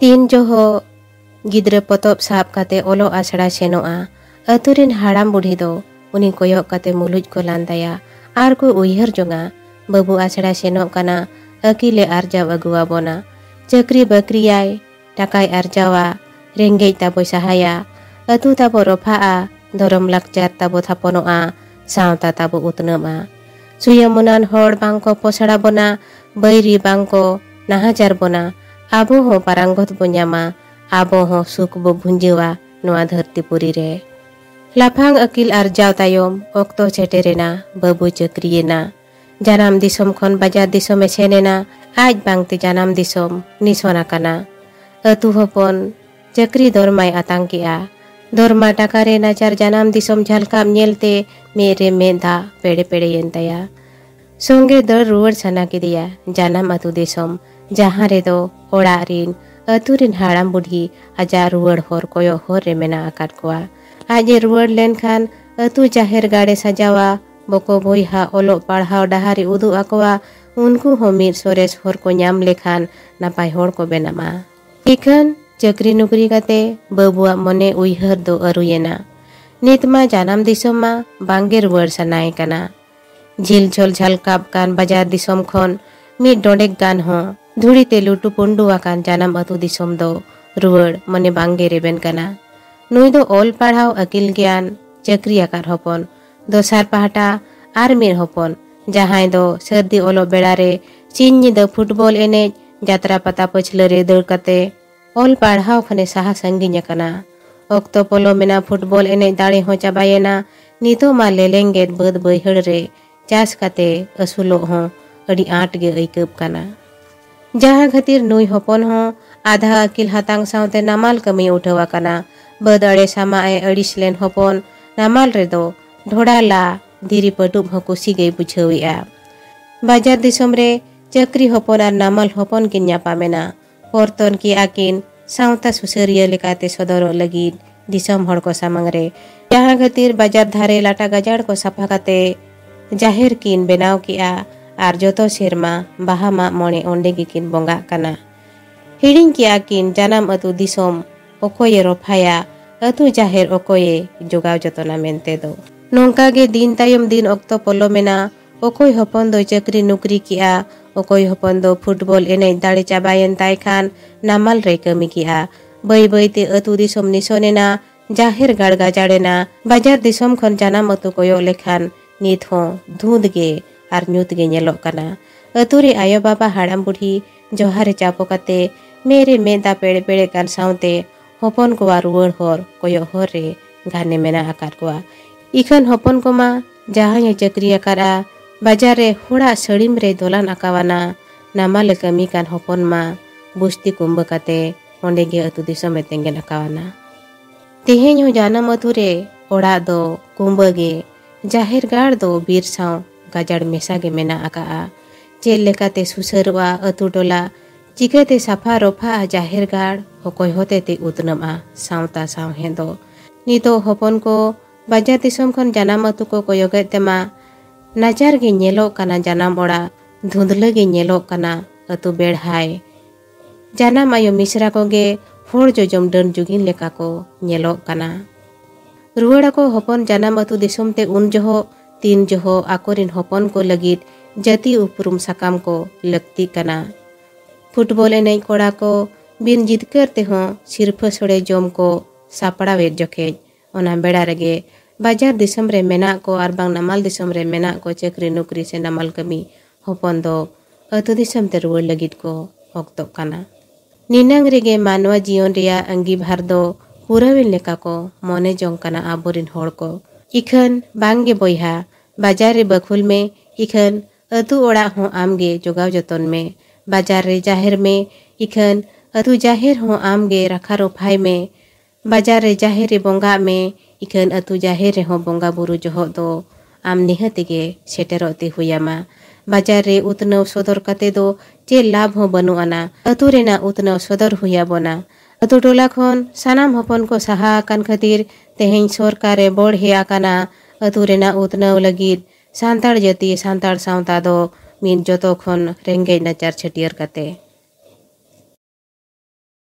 तीन जोहो गिद्रा पतब साब काते ओलो आसड़ा सेनोआ अतुरेन हाड़ाम बुढ़ी दो उनी कोयक काते मुलुज को लांदाया आर को उयहर जोंगा बाबू आसड़ा सेनोक काना अकिले आरजाव अगुआ बोना चक्री बकरियाय टाकाय आरजावा रेंगेज ताबो सहाया अतु ताबो रफाआ धरम लाकचार ताबो थापनोआ सावता ताबो उतनमा सुयमुनान होड़ बांको पोसड़ा बोना बैरी बांको नाहाजार बोना आबो हो पारंगत बोन्यामा आबो हो सुख बो भुंजेवा नोआ धरतीपुरी रे लाफांग अकिल आरजाव तायम ओक्तो सेटेरेना बाबू चक्रियेना जानाम दिसम खन बाजार दिसमे सेनेना आज बांगते जानाम दिसम निसोना काना अतु हपन चक्री दरमाय आतंकिया दरमा टाकारे नाचार जानाम दिसम झलकाम नेलते मेरे मेधा पेड़े पेड़े येंताया सोंगे दर रुवर सना किदिया जानाम अतु दिसम जहाँ रे दो ओड़ा रिन अतुरिन हाड़ाम बुढ़ी आजा रुवर होर कोयो होर रे मेना आकाट कोआ आजे रुवर लेन खान अतु जाहेर गाड़े सजावा बको बोईहा ओलो पढ़ाव डहारी उदु आकोवा उनको हो मीर सोरेस होर को न्याम लेखान नापाय होर को बेनामा इखन चक्री नुकरी काते बाबुआ मने उयहर दो अरुयेना नितमा जानाम दिसम मा बांगे रुवर सनाय काना झिल झोल झलकाब कान बाजार दिसम खन मीर डोडेक गान हो धुड़ी ते लुटू पुंडू आकान जानाम अतु दिसम दो रुवर मने बांगे रेबेन काना नुई दो ओल पढ़ाव अकिल ज्ञान चक्री आकार हपन दोसार पहाटा आर मीर हपन जहां दो सर्दी ओलो बेड़ा रे चीन दो फुटबॉल एनेज जात्रा पता पछले रे दौड़ कते ओल पढ़ाव खने साहा संगिन कना ओक्तो पोलो मेना फुटबॉल एनेज दाड़े हो चाबायेना नितो मा लेलेंगे बद बैहड़ रे चास कते असुलो हो अड़ी आट गे ऐकब कना जहाँ खातिर नुई हपन हो आधा अकिल हातांग सावते नामाल कमी उठवा कना बद अड़े सामा ए अड़ीस लेन हपन नामाल रे दो ढोड़ा ला धीरी पटुब हो कुसी गई बुझाविया बाजार दिसम रे चक्री हपन और नामाल हपन किन न्यापामेना पोरतन की आकिन सावता सुसरिया लेकाते सदरो लगी दिसम हड़ को सामंग रे जहाँ खातिर बाजार धारे लाटा गजाड़ को सफा काते जाहिर किन बेनाव किया आर जोतो सेरमा बाहा मा मोने ओंडे किन बोंगा कना हिडिंग किया किन जानाम अतु दिसम ओकोये रोफाया अतु जाहिर ओकोये जोगाव जतोना मेनते दो नोंका गे दिन तायम दिन ओक्तो पोलो मेना ओकोय हपन दो चक्री नुकरी किया ओकोय हपन दो फुटबॉल एने दाड़े चाबायन ताय खान नामाल रे कमी किया बै बैते अतु दिसम निसोनेना जाहिर गाड़गा जाड़ेना बाजार दिसम खन जानाम अतु कोयो लेखान नित हो धुंद गे आर न्यूत गे नेलो कना अतुरे आयो बाबा हाड़ाम बुढ़ी जोहारे चापो कते मेरे मेदा पेड़े पेड़े कान सावते हपन को रुवर होर कोयो होर रे घाने मेना आकार कोआ इखन हपन को मा जहाँ ये चक्री आकारा बाजार रे होड़ा सड़ीम रे दोलान आकावाना नामाल कमी कान हपन मा बुस्ती कुंभ कते ओंडे गे अतु दिसम तेंगे आकावाना तेहेñ हो जानम अतुरे ओड़ा दो कुंभ गे जाहिर गाड़ दो बीर साव गाजाड़ मेसा गे मेना आका चेल लेकाते सुसरवा अतु टोला चिकाते साफा रोफा जाहिर गाड़ होकोय होते ते उतनम सावता साव हेदो नितो हपन को बाजार दिसम खन जानाम अतु को कोयोगे तेमा नाचार गे नेलो काना जानाम ओड़ा धुंधले गे नेलो काना अतु बेढ़ाय जानाम आयो मिश्रा को गे होड़ जोजम डन जुगिन लेका को नेलो काना रुवड़ा को हपन जानाम अतु दिसम ते उन जोहो तीन जोहो आकोरिन हपन को लगित जति उपरुम साकाम को लगती कना फुटबॉल एने कोड़ा को बिन जितकर ते हो सिर्फ सोड़े जोम को सापड़ा वे जोखेज ओना बेड़ा रगे बाजार दिसम रे मेना को आर बांग नामाल दिसम रे मेना को चक्री नुकरी से नामाल कमी हपन दो अतु दिसम ते रुवर लगित को ओक्तो कना निनांग रेगे मानवा जीवन रिया अंगी भार दो पूराविन लेका को मोने जोंग कना आबोरिन होड़ को इखन बांगे बोइहा बाजार रे बखुल में इखन अतु ओड़ा हो आमगे जोगाव जतन में बाजार रे जाहिर में इखन अतु जाहिर हो आमगे रखा रोफाई में बाजार रे जाहिर रे बोंगा में इखन अतु जाहिर रे हो बोंगा बुरु जोहो दो आम निहतिगे सेटेरोते हुयामा बाजार रे उतनव सदर कते दो चे लाभ हो बनु आना अतु रेना उतनव सदर हुया बोना अतु टोला खन सानाम हपन को सहा कान खातिर तेहेñ सरकारे बोड़ हे आकाना अतु रेना उतनव लगिद सांताड़ जति सांताड़ सावता दो मीन जोतो खन रेंगेज नाचार छटियर कते।